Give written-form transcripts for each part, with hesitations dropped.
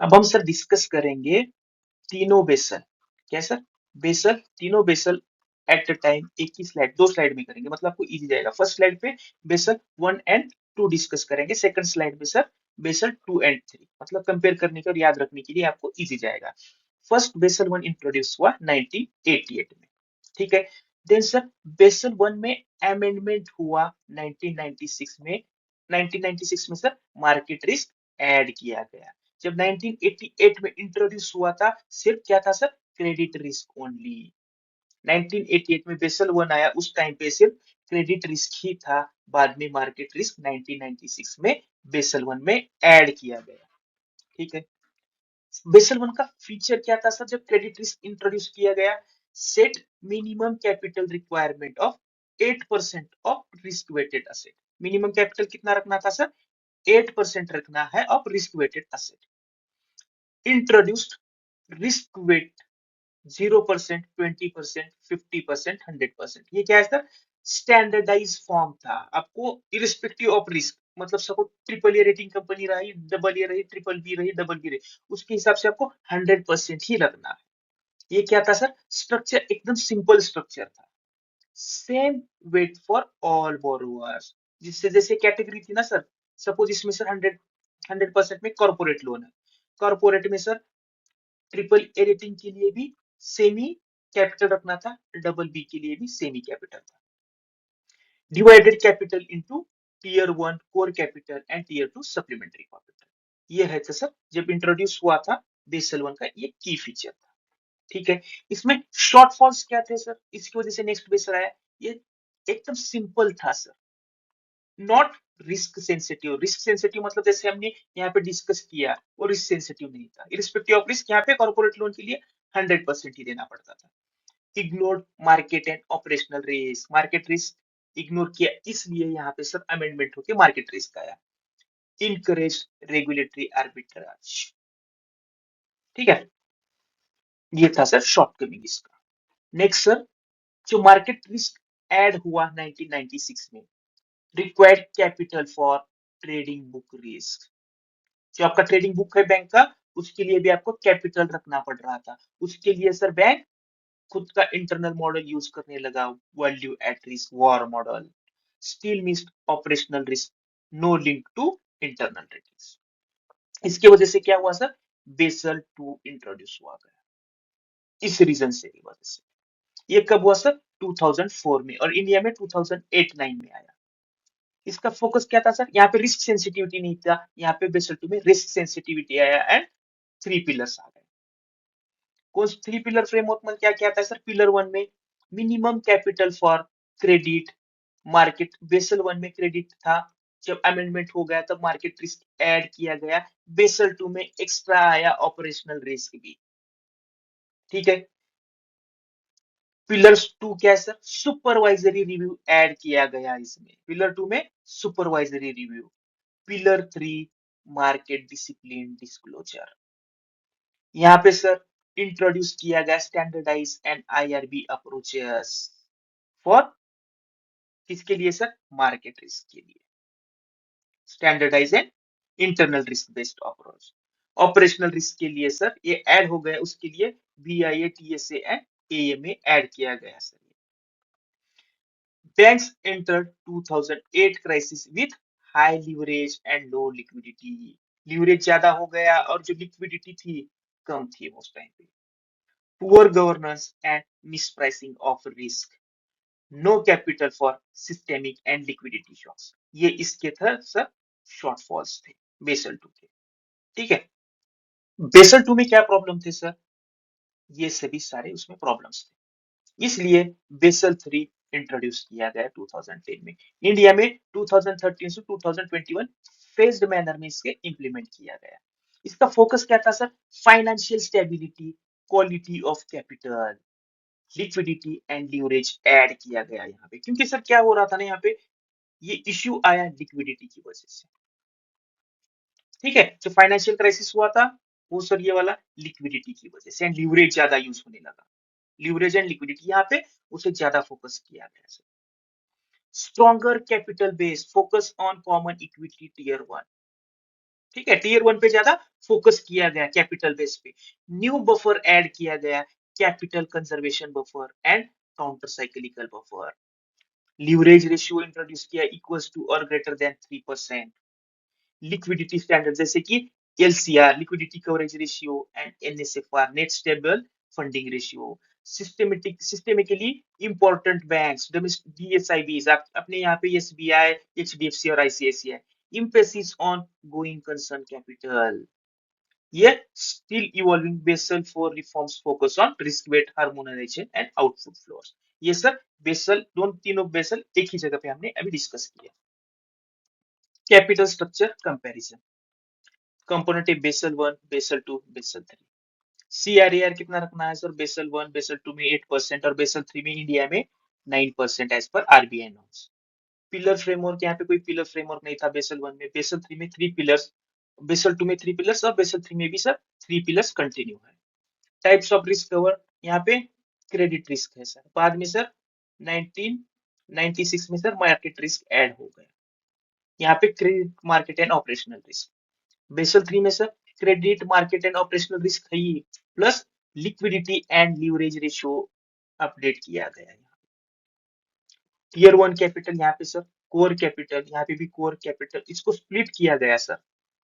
अब हम sir discuss करेंगे तीनों बेसल। क्या सर? बेसल, तीनों बेसल एट अ टाइम, एक ही स्लाइड, दो स्लाइड में करेंगे, मतलब आपको इजी जाएगा। फर्स्ट स्लाइड पे बेसल 1 एंड 2 डिस्कस करेंगे, सेकंड स्लाइड पे सर बेसल 2 एंड 3, मतलब कंपेयर करने के और याद रखने के लिए आपको इजी जाएगा। फर्स्ट बेसल 1 इंट्रोड्यूस हुआ 1988 में, ठीक है। देन सर बेसल 1 में अमेंडमेंट हुआ 1996 में। 1996 में सर मार्केट रिस्क ऐड किया गया। जब 1988 में इंट्रोड्यूस हुआ था, सिर्फ क्या था सर? Credit risk only. 1988 में बेसल 1 आया, उस टाइम पे सिर्फ क्रेडिट रिस्क ही था। बाद में मार्केट रिस्क 1996 में बेसल 1 में ऐड किया गया, ठीक है। बेसल 1 का फीचर क्या था सर? जब क्रेडिट रिस्क इंट्रोड्यूस किया गया, set minimum capital requirement of 8% of risk weighted asset. Minimum capital कितना रखना था सर? 8% रखना है of risk weighted asset. Introduced risk weight 0%, 20%, 50%, 100%। ये क्या है सर? स्टैंडर्डाइज फॉर्म था। आपको इरिस्पेक्टिव ऑफ रिस्क, मतलब suppose triple A rating company रही, डबल ए रही, ट्रिपल बी रही, डबल बी रही, उसके हिसाब से आपको 100% ही रखना है। ये क्या था सर? स्ट्रक्चर एकदम सिंपल स्ट्रक्चर था। Same weight for all borrowers. जिससे जैसे कैटेगरी थी ना सर, सपोज इसमें सर 100% में कॉर्पोरेट लोन है। कॉर्पोरेट में सर ट्रिपल ए रेटिंग के लिए भी सेमी कैपिटल रखना था, डबल बी के लिए भी सेमी कैपिटल था। Divided capital into tier 1 core capital and tier 2 supplementary capital. ये है तो सर जब इंट्रोड्यूस हुआ था बेसल 1 का ये की फीचर था, ठीक है। इसमें शॉर्टफॉल्स क्या थे सर? इसकी वजह से नेक्स्ट बेसल आया। ये एकदम सिंपल था sir, not risk sensitive. Risk sensitive मतलब जैसे हमने यहाँ पे डिस्कस किया, वो रिस्क सेंसिटिव नहीं था। इरिस्पेक्टिव ऑफ रिस्क यहाँ पे कॉर्पोरेट लोन के लिए 100% ही देना पड़ता था। Ignored market and operational risk. Market risk ignore किया, इसलिए यहाँ पे सब अमेंडमेंट होके मार्केट रिस्क आया। इनकरेज रेगुलेटरी आर्बिट्राज, ठीक है। ये था सर शॉर्टकमिंग इसका। नेक्स्ट सर, जो मार्केट रिस्क ऐड हुआ 1996 में, required capital for trading book risk. जो आपका ट्रेडिंग बुक है बैंक का, उसके लिए भी आपको कैपिटल रखना पड़ रहा था। उसके लिए सर बैंक खुद का इंटरनल मॉडल यूज करने लगा, value at risk VaR model. Still missed operational risk, no link to internal ratings. इसके वजह से क्या हुआ सर? बेसल 2 इंट्रोड्यूस हुआ गया, इस रीजन से की वजह से। ये कब हुआ सर? 2004 में, और इंडिया में 2008-9 में आया। इसका फोकस क्या था सर? यहाँ पे रिस्क सेंसिटिविटी नहीं था, यहाँ पे बेसल 2 में रिस्क सेंसिटिविटी आया एंड 3 पिलर्स आ गए। कौन 3 पिलर फ्रेमवर्क में क्या क्या था सर? पिलर 1 में minimum capital for credit. Market Basel 1 में क्रेडिट था, जब अमेंडमेंट हो गया तब मार्केट रिस्क ऐड किया गया। बेसल 2 में एक्स्ट्रा आया ऑपरेशनल रिस्क भी, ठीक है। पिलर 2 क्या है सर? सुपरवाइजरी रिव्यू ऐड किया गया इसमें, पिलर 2 में supervisory review. Pillar 3 market discipline disclosure. यहाँ पे सर इंट्रोड्यूस किया गया standardise and IRB approaches for, किसके लिए सर? मार्केट रिस्क के लिए। Standardise and internal risk based approach. Operational risk के लिए सर ये ऐड हो गया, उसके लिए BIA, TSA and AMA add किया गया sir. Banks entered 2008 crisis with high leverage and low liquidity. Leverage ज्यादा हो गया और जो लिक्विडिटी थी कम थी उस टाइम पे। Poor governance and mispricing of risk, no capital for systemic and liquidity shocks. ये इसके थे सर शॉर्टफॉल्स थे बेसल 2 के, ठीक है। बेसल 2 में क्या प्रॉब्लम थे सर? ये सभी सारे उसमें प्रॉब्लम्स थे, इसलिए बेसल 3 इंट्रोड्यूस किया गया 2010 में। इंडिया में 2013 से 2021 फेज्ड मैनर में इसके इंप्लीमेंट किया गया। इसका फोकस क्या था sir? Financial stability, quality of capital, liquidity and leverage add किया गया यहाँ पे। क्योंकि सर क्या हो रहा था ना, यहाँ पे ये इश्यू आया लिक्विडिटी की वजह से, ठीक है। जो फाइनेंशियल क्राइसिस हुआ था वो सर ये वाला लिक्विडिटी की वजह से, एंड लीवरेज ज्यादा यूज होने लगा। लीवरेज एंड लिक्विडिटी यहाँ पे उसे ज्यादा फोकस किया गया sir. Stronger capital base, focus on common equity tier 1। ठीक है, टीयर वन पे ज्यादा फोकस किया गया कैपिटल बेस पे। न्यू बफर ऐड किया गया, capital conservation buffer and counter cyclical buffer. Leverage ratio introduce किया इक्वल्स टू और ग्रेटर देन 3%। लिक्विडिटी स्टैंडर्ड जैसे कि LCR liquidity coverage ratio and NSFR net stable funding ratio. Systemically important banks DSIBs अपने यहाँ पे SBI HDFC और ICICI emphasis on going concern capital. ये still evolving Basel for reforms focus on risk weight harmonization and output floors। ये sir basal दोनों तीनों basal एक ही जगह पे हमने अभी डिस्कस किया। कैपिटल स्ट्रक्चर कंपैरिजन, कंपोनेंट है Basel one Basel two Basel three. CRAR कितना रखना है sir, Basel one Basel two में 8% और बेसल थ्री में इंडिया में 9% as per RBI norms. Pillar framework, यहाँ पे कोई पिलर फ्रेमवर्क नहीं था बेसल वन में। बेसल थ्री में 3 पिलर्स, बेसल टू में 3 पिलर्स और बेसल थ्री में भी सर 3 पिलर्स कंटिन्यू है। टाइप्स ऑफ रिस्क कवर, यहाँ पे क्रेडिट रिस्क है सर, बाद में सर 1996 में सर मार्केट रिस्क ऐड हो गया। यहाँ पे credit market and operational risk. Basel three में sir credit market and operational risk है ही, plus liquidity and leverage ratio update किया गया है। टीयर वन कैपिटल यहाँ पे सर कोर कैपिटल, यहाँ पे भी कोर कैपिटल, इसको स्प्लिट किया गया sir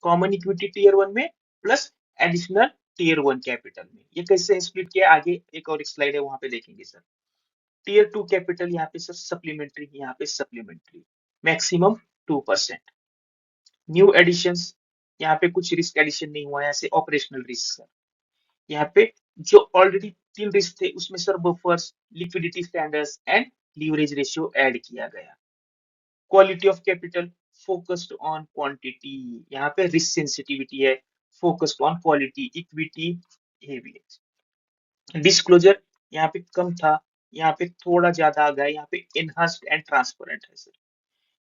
common equity tier one में plus additional tier one capital में। ये कैसे स्प्लिट किया आगे एक और एक स्लाइड है वहां पे देखेंगे सर। टीयर टू कैपिटल यहाँ पे सर सप्लीमेंट्री, यहाँ पे सप्लीमेंट्री मैक्सिमम 2%। न्यू एडिशंस, यहाँ पे कुछ रिस्क एडिशन नहीं हुआ है, ऐसे ऑपरेशनल रिस्क। यहाँ पे जो ऑलरेडी 3 रिस्क थे उसमें sir buffers liquidity standards and leverage ratio add किया गया। Quality of capital focused on quantity, यहाँ पे रिस्क सेंसिटिविटी है, focused on quality equity heavy. Disclosure यहाँ पे कम था, यहाँ पे थोड़ा ज्यादा आ गया, यहाँ पे एनहांस्ड एंड ट्रांसपेरेंट है सर।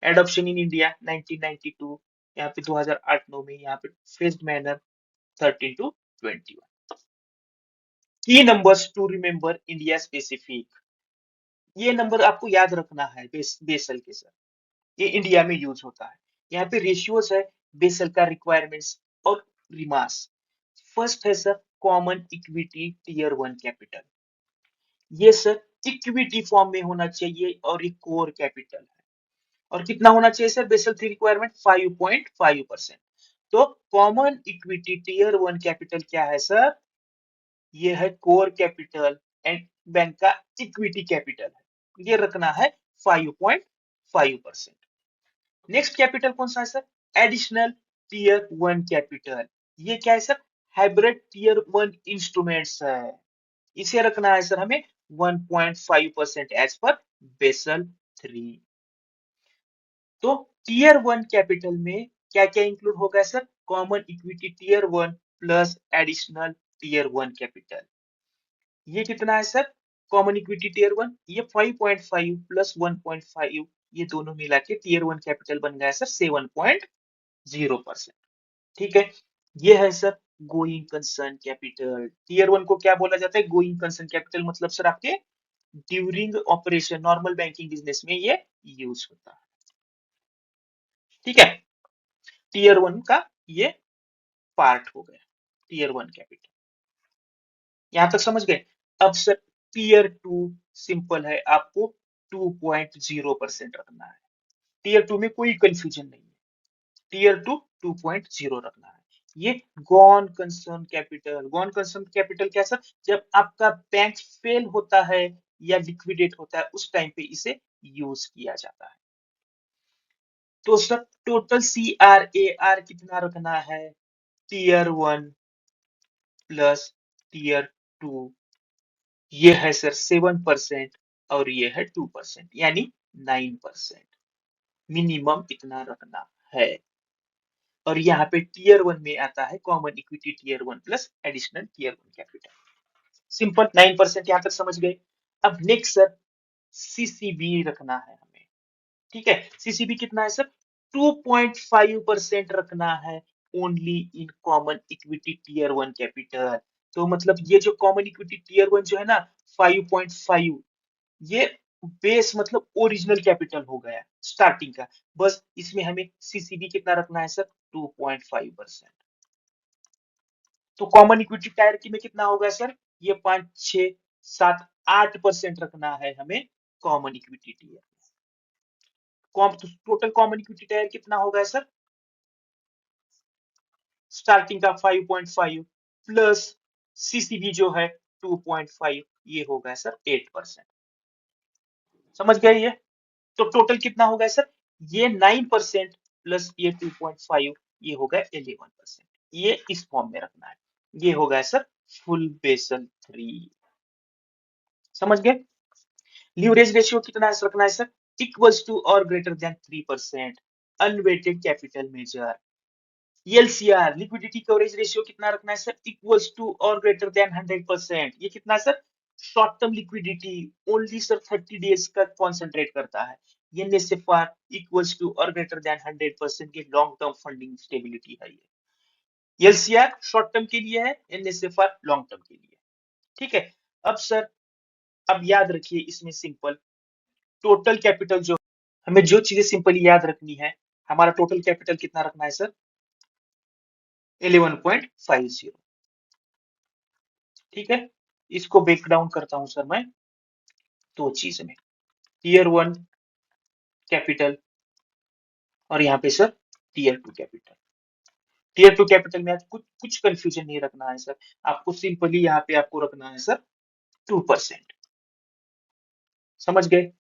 एडॉप्शन इन इंडिया 1992, यहाँ पे 2008-9 में, यहाँ पे phased manner 13 to 21। Key numbers to remember India specific, ये नंबर आपको याद रखना है बेसल के सर, ये इंडिया में यूज होता है। यहाँ पे रेशियोज है बेसल का रिक्वायरमेंट्स और रिमास। फर्स्ट है sir common equity tier one capital, ये सर इक्विटी फॉर्म में होना चाहिए और ये कोर कैपिटल है। और कितना होना चाहिए सर बेसल थ्री रिक्वायरमेंट 5.5%। तो common equity tier one capital क्या है सर, ये है कोर कैपिटल एंड बैंक का इक्विटी कैपिटल है, ये रखना है 5.5%। नेक्स्ट कैपिटल कौन सा है sir, additional tier one capital, ये क्या है sir hybrid tier one instruments है, इसे रखना है सर हमें 1.5% एज पर बेसल थ्री। तो टीयर वन कैपिटल में क्या क्या इंक्लूड होगा sir, common equity tier one plus additional tier one capital. ये कितना है sir, common equity tier one ये 5.5 प्लस 1.5, ये दोनों मिला के टीयर वन कैपिटल बन गया सर 7.0%। ठीक है, ये है sir going concern capital. Tier one को क्या बोला जाता है, गोइंग कंसर्न कैपिटल, मतलब सर आपके during operation normal banking business में ये यूज होता है। ठीक है, टीयर वन का ये पार्ट हो गया टीयर वन कैपिटल, यहां तक समझ गए। अब सर टीयर टू सिंपल है, आपको 2.0% रखना है। टीयर टू में कोई कंफ्यूजन नहीं है, टीयर टू 2.0 रखना है। ये gone concern capital, gone concern capital क्या सर, जब आपका बैंक फेल होता है या लिक्विडेट होता है उस टाइम पे इसे यूज किया जाता है। तो सर टोटल CRAR कितना रखना है, tier one plus tier two, ये है सर 7% और ये है 2%, यानी 9%। मिनिमम इतना रखना है। और यहाँ पे टीयर वन में आता है common equity tier one plus additional tier one capital. Simple 9% यहाँ तक समझ गए। अब नेक्स्ट सर सीसीबी रखना है हमें। ठीक है, सीसीबी कितना है सर, 2.5% रखना है only in common equity tier one capital. तो मतलब ये जो कॉमन इक्विटी टीयर वन जो है ना 5.5, ये बेस मतलब ओरिजिनल कैपिटल हो गया। स्टार्टिंग का। बस इसमें हमें सीसीबी कितना रखना है सर, 2.5%। तो कॉमन इक्विटी टायर की में कितना होगा सर, ये 5, 6, 7, 8% रखना है हमें common equity tier. Total common equity tier कितना होगा सर, स्टार्टिंग का 5.5 प्लस सीसीबी जो है 2.5, ये होगा सर 8%। समझ गए ये? तो टोटल कितना होगा सर, ये 9% प्लस ये 2.5, ये होगा 11%। ये इस फॉर्म में रखना है। ये होगा सर फुल बेसल 3। समझ गए? लीवरेज रेशियो कितना रखना है सर, इक्वल्स टू और greater than 3%, unweighted capital measure. LCR liquidity coverage ratio कितना रखना है सर, इक्वल्स टू और ग्रेटर देन 100%। ये कितना sir, short term liquidity only sir 30 days का कॉन्सेंट्रेट करता है। ये नेसेफार इक्वल्स टू और ग्रेटर देन 100% की लॉन्ग टर्म फंडिंग स्टेबिलिटी है ये। एलसीआर शॉर्ट टर्म के लिए है, एनएसएफआर लॉन्ग टर्म के लिए। ठीक है। अब सर, अब याद रखिए इसमें सिंपल टोटल कैपिटल जो, हमें जो चीजें सिंपली याद रखनी है, हमारा टोटल कैपिटल कितना रखना है सर, 11.50। ठीक है। इसको ब्रेक डाउन करता हूं सर मैं दो चीज में, टीयर 1 कैपिटल और यहाँ पे sir tier 2 capital. Tier 2 capital में कुछ कुछ कंफ्यूजन नहीं रखना है सर, आपको सिंपली यहाँ पे आपको रखना है सर 2%। समझ गए?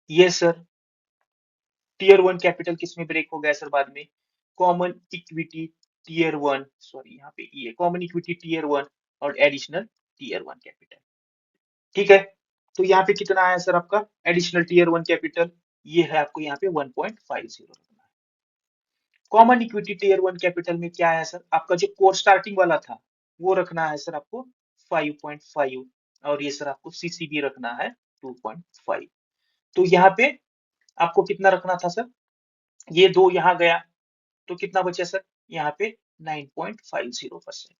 ये सर टीयर 1 कैपिटल किसमें ब्रेक हो गया सर बाद में, कॉमन इक्विटी टीयर 1, सॉरी यहाँ पे ये कॉमन इक्विटी टीयर 1 और एडिशनल टीयर 1 कैपिटल। ठीक है। तो यहाँ पे कितना आया सर आपका एडिशनल टीयर 1 कैपिटल, ये है आपको यहाँ पे 1.50 रखना है। कॉमन इक्विटी टीयर 1 कैपिटल में क्या आया सर, आपका जो कोर स्टार्टिंग वाला था वो रखना है सर आपको 5.5, और ये सर आपको सीसीबी रखना है 2.5। तो यहाँ पे आपको कितना रखना था सर, ये दो यहाँ गया तो कितना बचा सर, यहाँ पे 9.50%।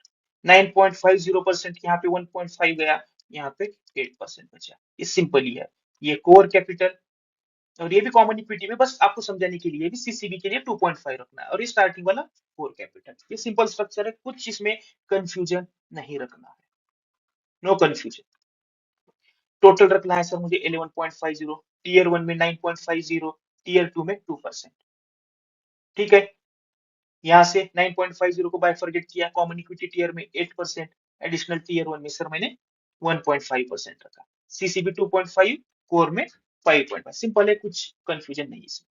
9.50% यहाँ पे 1.5 गया, यहाँ पे 8% बचा। ये सिंपल ही है। ये कोर कैपिटल और ये भी कॉमन इक्विटी में, बस आपको समझाने के लिए भी सीसीबी के लिए 2.5 रखना है, और ये स्टार्टिंग वाला कोर कैपिटल। ये सिंपल स्ट्रक्चर है, कुछ इसमें कंफ्यूजन नहीं रखना है, नो कंफ्यूजन। टोटल रखना है सर मुझे 11.50, टीयर 1 में 9.50, टीयर 2 में 2%। ठीक है। यहाँ से 9.50 को बाइफरगेट किया, कॉमन इक्विटी टीयर में 8%, एडिशनल टीयर 1 में सर मैंने 1.5% रखा, सीसीबी 2.5, कोर में 5.5। सिंपल है, कुछ कंफ्यूजन नहीं इसमें।